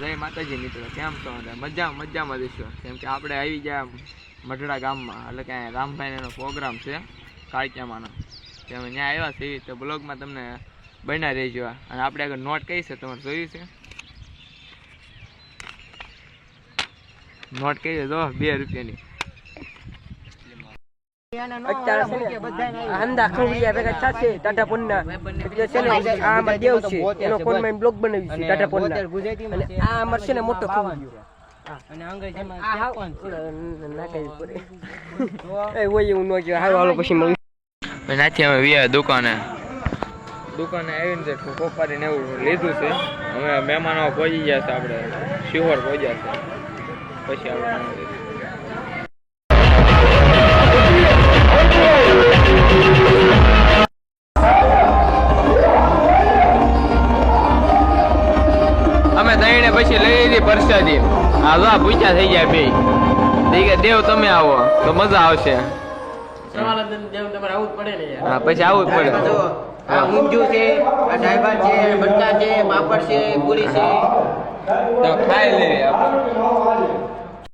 જય માતાજી મિત્રો, કેમ છો? મજામાં જઈશું. કેમ કે આપણે આવી ગયા મઢડા ગામમાં, એટલે કે રામભાઈનો પ્રોગ્રામ છે કાળિયામાનો. અમે ત્યાં આવ્યા છીએ, તો બ્લોગમાં તમને બન્યા રહેજો. અને આપણે આગળ નોટ કઈ છે તમારે જોયું છે? નોટ કઈ છે જો 2 રૂપિયાની. હંદા ખવડિયા ભેગા થાશે ટાટા પોનના એટલે છે ને આ અમાર દેવ છે એનો કોનમાં બ્લોગ બનાવી છે ટાટા પોનના અને આ અમાર છે ને મોટો ખવડિયો અને અંગ્રેજીમાં કોણ છે ના કઈ પડે એ ઓય હું નો જો હાલો પછી મળી નાથી અમે વિયા દુકાને આવીને જે કોપારીને એવું લીધું છે. હવે મહેમાનો પહોંચી ગયા છે, આપણે શિહોર પહોંચ્યા છે. પછી આપણે દઈને પછી લઈ લીધી પ્રસાદી. હા જો પૂછ્યા થઈ ગયા બે કે દેવ તમે આવો તો મજા આવશે. હા પછી આવું જ પડે. આ ઊંધિયું છે, આ ડાયબર છે, બટકા છે, પાપડ છે, પૂરી છે, તો ખાઈ લે આપણે.